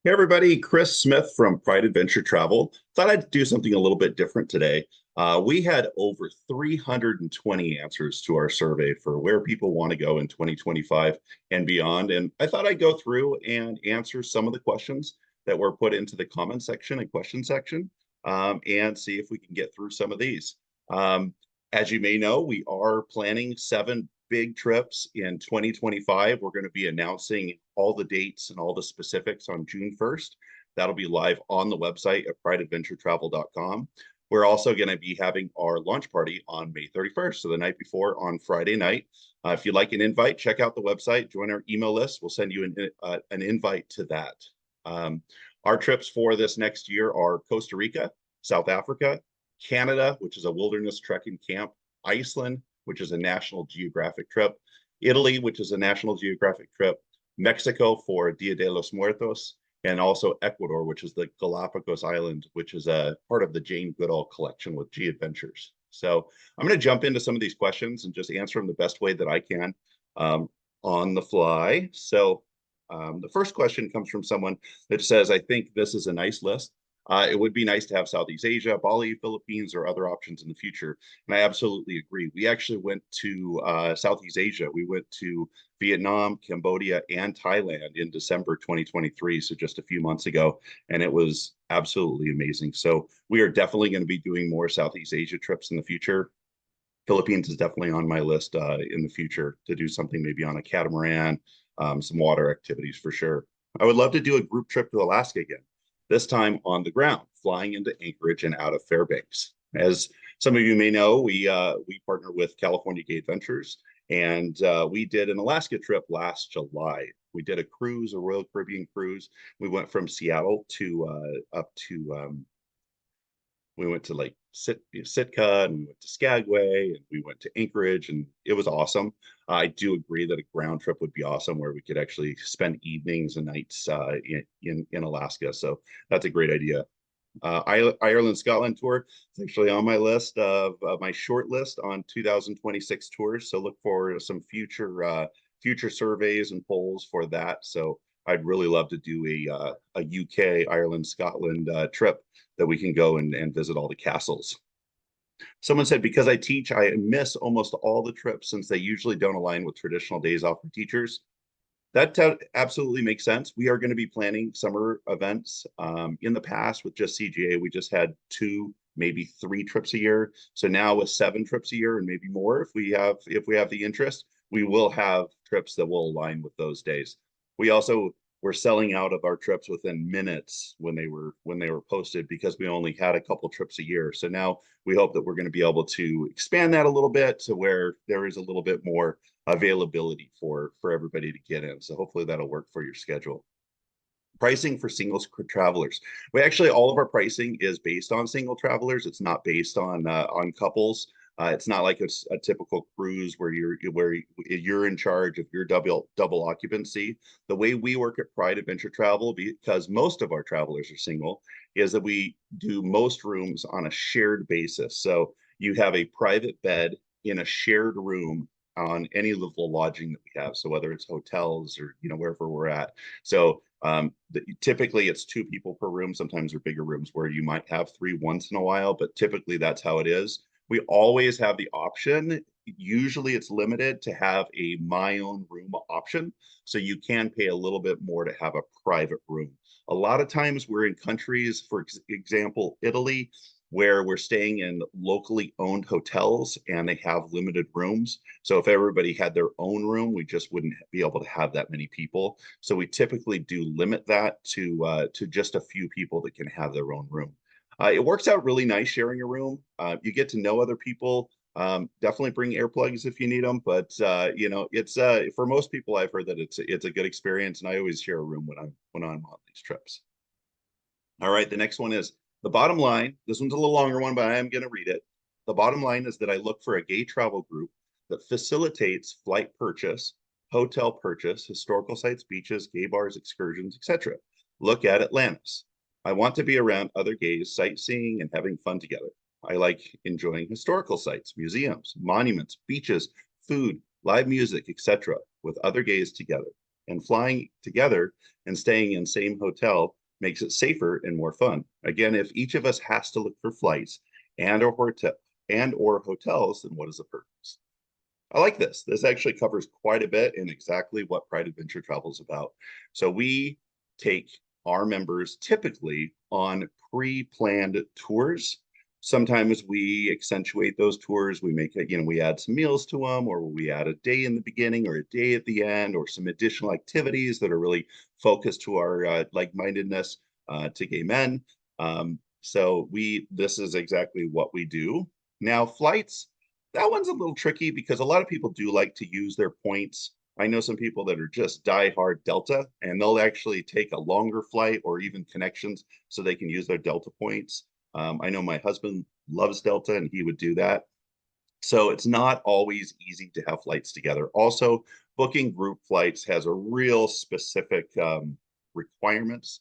Hey everybody, Chris Smith from Pride Adventure Travel. Thought I'd do something a little bit different today. We had over 320 answers to our survey for where people want to go in 2025 and beyond. And I thought I'd go through and answer some of the questions that were put into the comment section and question section, and see if we can get through some of these. Um, as you may know, we are planning 7 big trips in 2025. We're going to be announcing all the dates and all the specifics on June 1st. That'll be live on the website at prideadventuretravel.com. We're also going to be having our launch party on May 31st, so the night before on Friday night. If you'd like an invite, check out the website, join our email list. We'll send you an invite to that. Um, our trips for this next year are Costa Rica, South Africa, Canada, which is a wilderness trekking camp, Iceland, which is a National Geographic trip, Italy, which is a National Geographic trip, Mexico for Dia de los Muertos, and also Ecuador, which is the Galapagos Island, which is a part of the Jane Goodall collection with G Adventures. So I'm going to jump into some of these questions and just answer them the best way that I can um, on the fly. So the first question comes from someone that says, I think this is a nice list. It would be nice to have Southeast Asia, Bali, Philippines, or other options in the future. And I absolutely agree. We actually went to Southeast Asia. We went to Vietnam, Cambodia, and Thailand in December 2023, so just a few months ago, and it was absolutely amazing. So we are definitely going to be doing more Southeast Asia trips in the future. Philippines is definitely on my list in the future to do something maybe on a catamaran, some water activities for sure. I would love to do a group trip to Alaska again, this time on the ground, flying into Anchorage and out of Fairbanks. As some of you may know, we partner with California Gay Adventures, and we did an Alaska trip last July. We did a cruise, a Royal Caribbean cruise. We went from Seattle to up to we went to like Sitka, and we went to Skagway, and we went to Anchorage, and it was awesome. I do agree that a ground trip would be awesome where we could actually spend evenings and nights in Alaska. So that's a great idea. Ireland Scotland tour is actually on my list of my short list on 2026 tours. So look forward to some future surveys and polls for that. So I'd really love to do a UK Ireland Scotland trip that we can go and visit all the castles. Someone said, because I teach, I miss almost all the trips since they usually don't align with traditional days off for teachers. That absolutely makes sense. We are going to be planning summer events. In the past, with just CGA, we just had 2, maybe 3 trips a year. So now with 7 trips a year and maybe more, if we have the interest, we will have trips that will align with those days. We also were selling out of our trips within minutes when they were posted because we only had a couple trips a year. So now we hope that we're going to be able to expand that a little bit to where there is a little bit more availability for everybody to get in. So hopefully that'll work for your schedule. Pricing for single travelers. We actually, all of our pricing is based on single travelers. It's not based on couples. It's not like a typical cruise where you're in charge of your double occupancy. The way we work at Pride Adventure Travel, because most of our travelers are single, is that we do most rooms on a shared basis. So you have a private bed in a shared room on any level lodging that we have. So whether it's hotels or wherever we're at. So typically it's 2 people per room. Sometimes they're bigger rooms where you might have 3 once in a while, but typically that's how it is. We always have the option. Usually it's limited to have a my own room option. So you can pay a little bit more to have a private room. A lot of times we're in countries, for example, Italy, where we're staying in locally owned hotels and they have limited rooms. So if everybody had their own room, we just wouldn't be able to have that many people. So we typically do limit that to just a few people that can have their own room. It works out really nice sharing a room. You get to know other people. Definitely bring earplugs if you need them, but it's for most people I've heard that it's a good experience, and I always share a room when I'm on these trips. All right, the next one is the bottom line. This one's a little longer one, but I am going to read it. The bottom line is that I look for a gay travel group that facilitates flight purchase, hotel purchase, historical sites, beaches, gay bars, excursions, etc. Look at Atlantis. I want to be around other gays sightseeing and having fun together. I like enjoying historical sites, museums, monuments, beaches, food, live music, etc. with other gays together. and flying together and staying in same hotel makes it safer and more fun. Again, if each of us has to look for flights and or hotels, then what is the purpose? I like this. This actually covers quite a bit in exactly what Pride Adventure Travel is about. So we take our members typically on pre-planned tours. Sometimes we accentuate those tours. We make it, we add some meals to them, or we add a day in the beginning or a day at the end, or some additional activities that are really focused to our like-mindedness to gay men. This is exactly what we do. Now, flights, that one's a little tricky because a lot of people do like to use their points. I know some people that are just die-hard Delta, and they'll actually take a longer flight or even connections so they can use their Delta points. I know my husband loves Delta, and he would do that. So it's not always easy to have flights together. Also, booking group flights has a real specific requirements.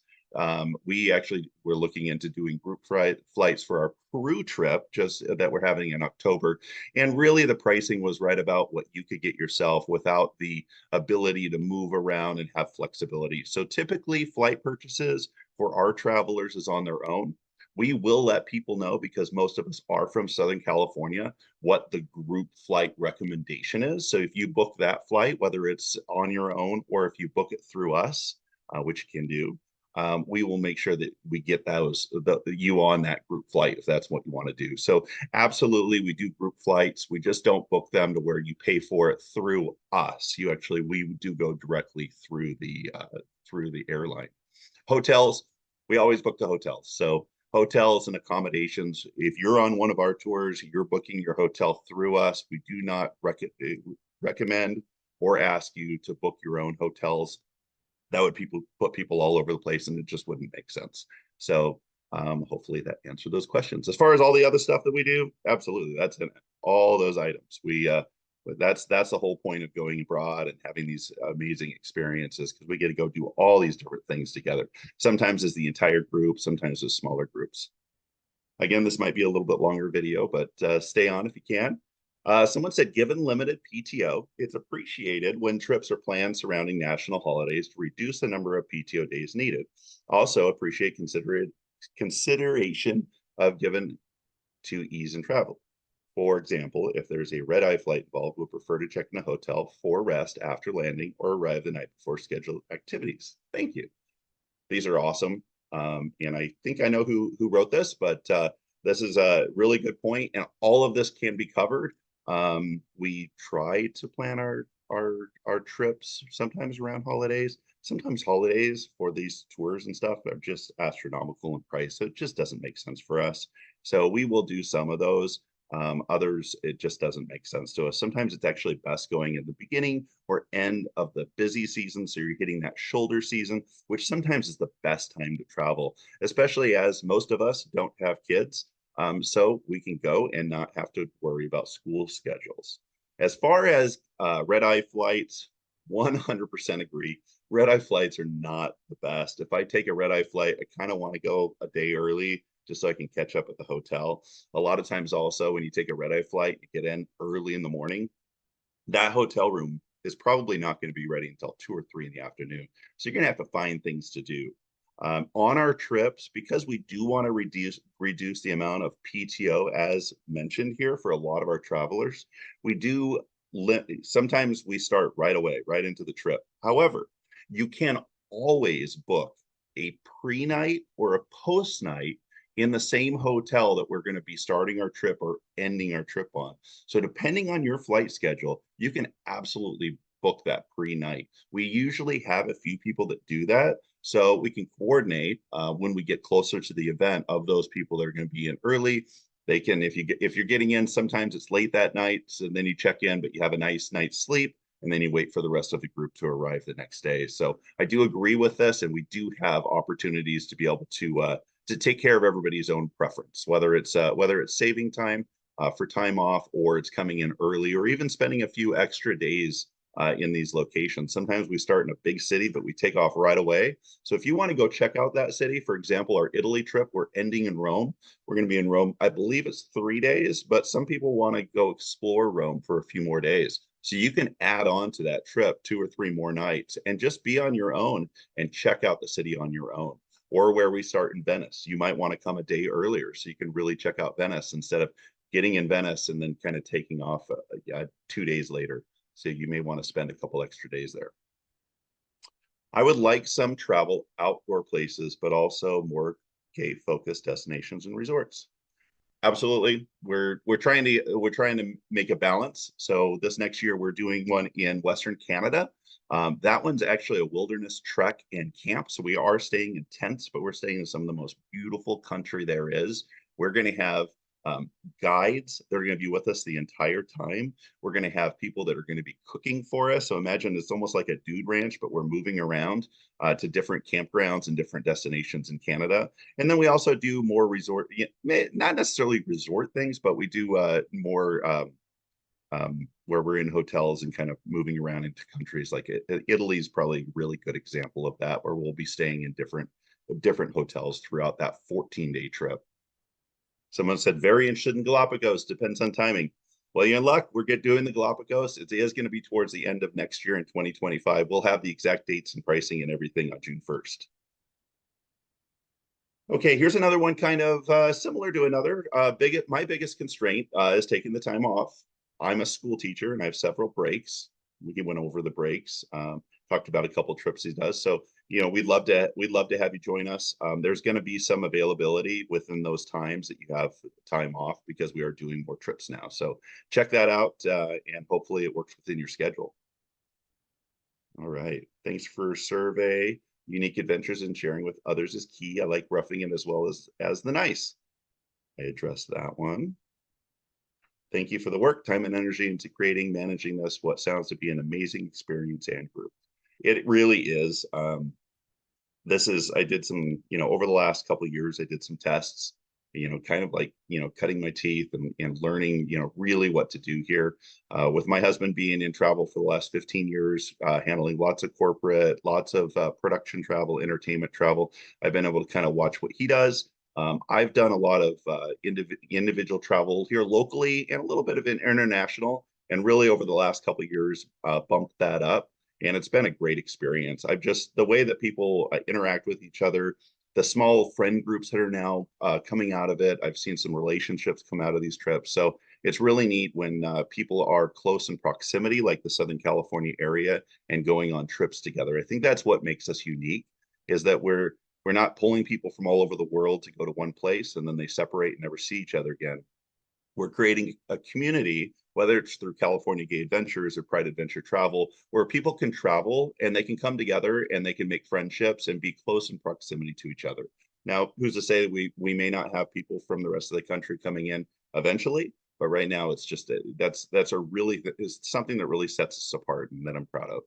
We actually were looking into doing group flights for our Peru trip, just that we're having in October. And really, the pricing was right about what you could get yourself without the ability to move around and have flexibility. So typically, flight purchases for our travelers is on their own. We will let people know, because most of us are from Southern California, what the group flight recommendation is. So if you book that flight, whether it's on your own or if you book it through us, which you can do, we will make sure that we get you on that group flight if that's what you want to do. So absolutely, we do group flights. We just don't book them to where you pay for it through us. We do go directly through the airline. Hotels, we always book the hotels. So hotels and accommodations, if you're on one of our tours, you're booking your hotel through us. We do not recommend or ask you to book your own hotels. That would put people all over the place, and it just wouldn't make sense. So hopefully that answered those questions. As far as all the other stuff that we do, absolutely, that's in all those items. But that's the whole point of going abroad and having these amazing experiences, because we get to go do all these different things together. Sometimes as the entire group, sometimes as smaller groups. Again, this might be a little bit longer video, but stay on if you can. Someone said, given limited PTO, it's appreciated when trips are planned surrounding national holidays to reduce the number of PTO days needed. Also appreciate consideration of given to ease in travel. For example, if there's a red-eye flight involved, we'll prefer to check in a hotel for rest after landing or arrive the night before scheduled activities. Thank you. These are awesome. And I think I know who wrote this, but this is a really good point, and all of this can be covered. We try to plan our trips sometimes around holidays. Sometimes holidays for these tours and stuff are just astronomical in price, so it just doesn't make sense for us. So we will do some of those. Others, it just doesn't make sense to us. Sometimes it's actually best going in the beginning or end of the busy season, so you're hitting that shoulder season, which sometimes is the best time to travel, especially as most of us don't have kids. So we can go and not have to worry about school schedules. As far as red-eye flights, 100% agree. Red-eye flights are not the best. If I take a red-eye flight, I kind of want to go a day early just so I can catch up at the hotel. A lot of times also, when you take a red-eye flight, you get in early in the morning, that hotel room is probably not going to be ready until 2 or 3 in the afternoon. So you're going to have to find things to do. On our trips, because we do want to reduce the amount of PTO as mentioned here for a lot of our travelers, we do sometimes we start right away, right into the trip. However, you can always book a pre-night or a post-night in the same hotel that we're going to be starting our trip or ending our trip on. So depending on your flight schedule, you can absolutely book that pre-night. We usually have a few people that do that, so we can coordinate when we get closer to the event of those people that are going to be in early. They can, if you're getting in, sometimes it's late that night, so then you check in, but you have a nice night's sleep, and then you wait for the rest of the group to arrive the next day. So I do agree with this, and we do have opportunities to be able to take care of everybody's own preference, whether it's saving time for time off, or it's coming in early, or even spending a few extra days in these locations. Sometimes we start in a big city, but we take off right away. So if you want to go check out that city, for example, our Italy trip, we're ending in Rome. We're going to be in Rome, I believe it's 3 days, but some people want to go explore Rome for a few more days. So you can add on to that trip 2 or 3 more nights and just be on your own and check out the city on your own. Or where we start in Venice, you might want to come a day earlier so you can really check out Venice instead of getting in Venice and then kind of taking off 2 days later. So you may want to spend a couple extra days there. I would like some travel outdoor places, but also more cave focused destinations and resorts. Absolutely. We're trying to make a balance. So this next year we're doing one in Western Canada. That one's actually a wilderness trek and camp. So we are staying in tents, but we're staying in some of the most beautiful country there is. We're going to have um, guides that are going to be with us the entire time. We're going to have people that are going to be cooking for us. So imagine it's almost like a dude ranch, but we're moving around to different campgrounds and different destinations in Canada. And then we also do more resort, not necessarily resort things, but we do more where we're in hotels and kind of moving around into countries. Like Italy is probably a really good example of that, where we'll be staying in different hotels throughout that 14-day trip. Someone said very interested in Galapagos. Depends on timing. Well, you're in luck. We're doing the Galapagos. It is going to be towards the end of next year in 2025. We'll have the exact dates and pricing and everything on June 1st. Okay, here's another one kind of similar to another. My biggest constraint is taking the time off. I'm a school teacher and I have several breaks. We went over the breaks, talked about a couple trips he does. So, we'd love to have you join us. There's going to be some availability within those times that you have time off because we are doing more trips now. So check that out and hopefully it works within your schedule. All right. Thanks for survey. Unique adventures and sharing with others is key. I like roughing it as well as the nice. I addressed that one. Thank you for the work, time, and energy into creating, managing this, what sounds to be an amazing experience and group. It really is. I did some, over the last couple of years, I did some tests, kind of like, cutting my teeth and learning, really what to do here. With my husband being in travel for the last 15 years, handling lots of corporate, lots of production travel, entertainment travel, I've been able to kind of watch what he does. I've done a lot of individual travel here locally and a little bit of international, and really over the last couple of years, bumped that up. And it's been a great experience. The way that people interact with each other, the small friend groups that are now coming out of it. I've seen some relationships come out of these trips. So it's really neat when people are close in proximity, like the Southern California area, and going on trips together. I think that's what makes us unique, is that we're not pulling people from all over the world to go to one place and then they separate and never see each other again. We're creating a community, whether it's through California Gay Adventures or Pride Adventure Travel, where people can travel and they can come together and they can make friendships and be close in proximity to each other. Now, who's to say we may not have people from the rest of the country coming in eventually, but right now it's just is something that really sets us apart and that I'm proud of.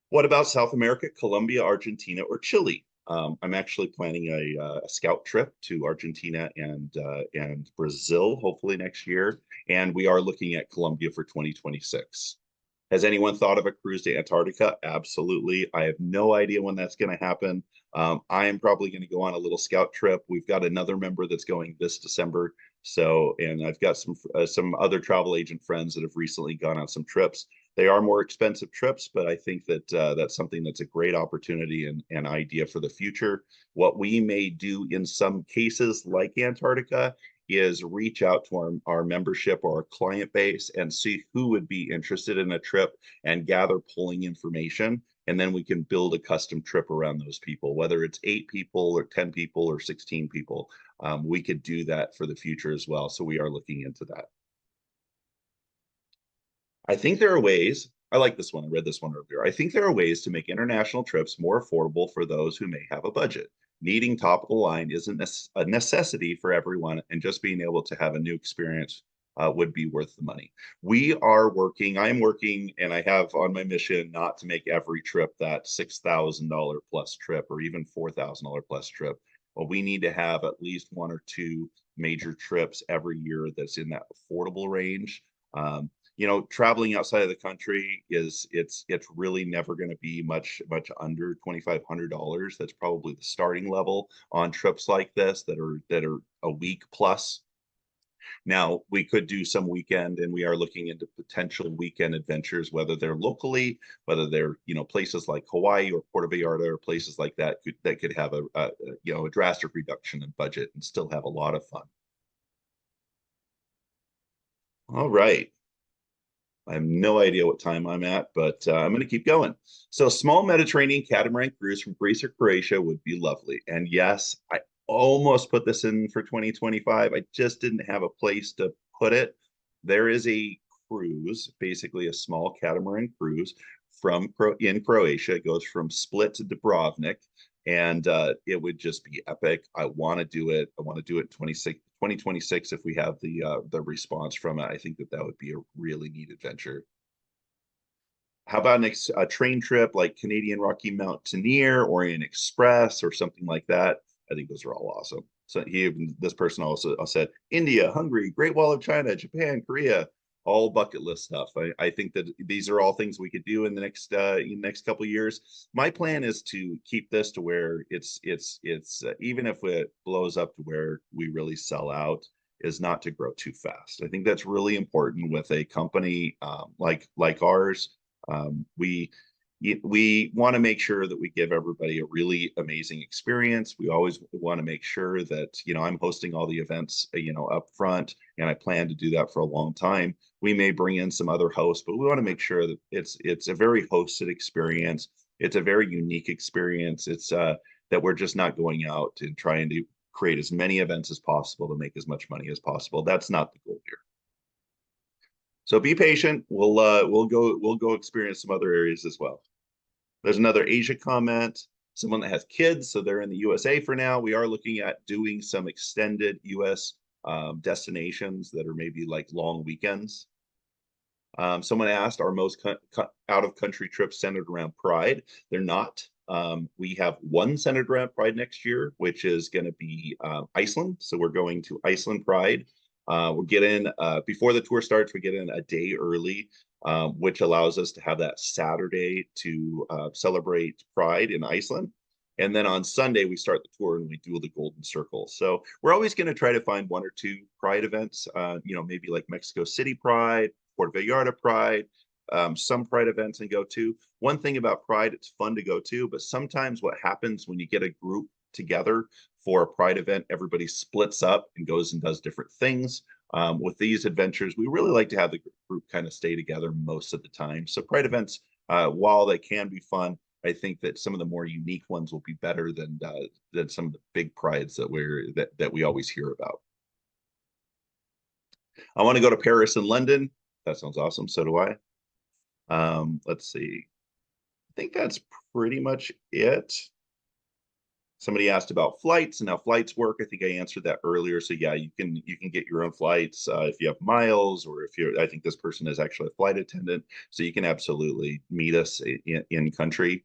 What about South America, Colombia, Argentina, or Chile? I'm actually planning a scout trip to Argentina and Brazil, hopefully next year, and we are looking at Colombia for 2026. Has anyone thought of a cruise to Antarctica? Absolutely. I have no idea when that's going to happen. I am probably going to go on a little scout trip. We've got another member that's going this December. So, and I've got some other travel agent friends that have recently gone on some trips. They are more expensive trips, but I think that that's something that's a great opportunity and idea for the future. What we may do in some cases, like Antarctica, is reach out to our membership or our client base and see who would be interested in a trip and gather polling information. And then we can build a custom trip around those people, whether it's 8 people or 10 people or 16 people. We could do that for the future as well. So we are looking into that. I think there are ways. I like this one. I read this one earlier. I think there are ways to make international trips more affordable for those who may have a budget. Needing top of the line isn't a necessity for everyone, and just being able to have a new experience would be worth the money. I'm working, and I have on my mission not to make every trip that $6,000 plus trip or even $4,000 plus trip. But we need to have at least 1 or 2 major trips every year that's in that affordable range. Traveling outside of the country it's really never going to be much under $2,500. That's probably the starting level on trips like this that are a week plus. Now, we could do some weekend, and we are looking into potential weekend adventures, whether they're locally, whether they're, places like Hawaii or Puerto Vallarta or places like that could have a drastic reduction in budget and still have a lot of fun. All right. I have no idea what time I'm at, but I'm going to keep going. So, small Mediterranean catamaran cruise from Greece or Croatia would be lovely. And yes, I almost put this in for 2025. I just didn't have a place to put it. There is a cruise, basically a small catamaran cruise in Croatia. It goes from Split to Dubrovnik, and it would just be epic. I want to do it. I want to do it 2026 if we have the response from it. I think that would be a really neat adventure. How about a train trip like Canadian Rocky Mountaineer, Orient Express, or something like that? I think those are all awesome. So this person also said India, Hungary, Great Wall of China, Japan, Korea, all bucket list stuff. I think that these are all things we could do in the next couple of years. My plan is to keep this to where it's even if it blows up to where we really sell out, is not to grow too fast. I think that's really important with a company like ours. We want to make sure that we give everybody a really amazing experience. We always want to make sure that, I'm hosting all the events, up front, and I plan to do that for a long time. We may bring in some other hosts, but we want to make sure that it's a very hosted experience. It's a very unique experience. It's that we're just not going out and trying to create as many events as possible to make as much money as possible. That's not the goal here. So be patient. We'll go experience some other areas as well. There's another Asia comment. Someone that has kids, so they're in the USA for now. We are looking at doing some extended US destinations that are maybe like long weekends. Someone asked, are most out of country trips centered around Pride? They're not. We have one centered around Pride next year, which is going to be Iceland. So we're going to Iceland Pride. We'll get in before the tour starts. We get in a day early, which allows us to have that Saturday to celebrate Pride in Iceland. And then on Sunday, we start the tour and we do the Golden Circle. So we're always going to try to find one or two Pride events, maybe like Mexico City Pride, Puerto Vallarta Pride, some Pride events and go to. One thing about Pride, it's fun to go to, but sometimes what happens when you get a group together for a Pride event, everybody splits up and goes and does different things. With these adventures, we really like to have the group kind of stay together most of the time. So Pride events, while they can be fun, I think that some of the more unique ones will be better than some of the big prides that we always hear about. I want to go to Paris and London. That sounds awesome. So do I. Let's see. I think that's pretty much it. Somebody asked about flights and how flights work. I think I answered that earlier. So yeah, you can get your own flights if you have miles, or if you're. I think this person is actually a flight attendant, so you can absolutely meet us in country.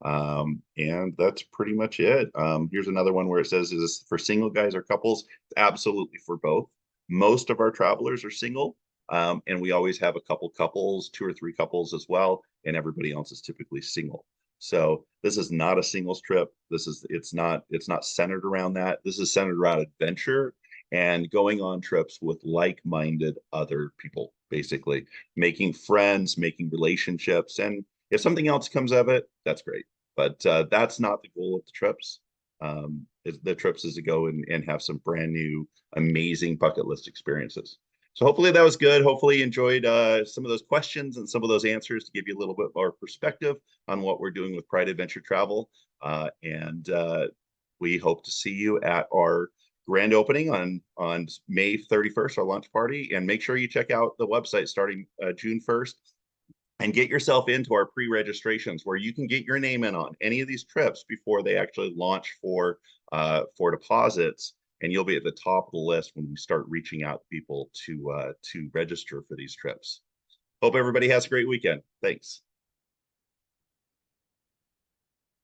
And that's pretty much it. Here's another one where it says, is this for single guys or couples? It's absolutely for both. Most of our travelers are single, and we always have a couple couples, 2 or 3 couples as well, and everybody else is typically single. So this is not a singles trip. It's not centered around that. This is centered around adventure and going on trips with like-minded other people, basically making friends, making relationships. And if something else comes of it, that's great. But that's not the goal of the trips. The trips is to go and have some brand new, amazing bucket list experiences. So hopefully that was good. Hopefully you enjoyed some of those questions and some of those answers to give you a little bit more perspective on what we're doing with Pride Adventure Travel. And we hope to see you at our grand opening on May 31st, our launch party. And make sure you check out the website starting June 1st and get yourself into our pre-registrations where you can get your name in on any of these trips before they actually launch for deposits. And you'll be at the top of the list when we start reaching out to people to register for these trips. Hope everybody has a great weekend. Thanks.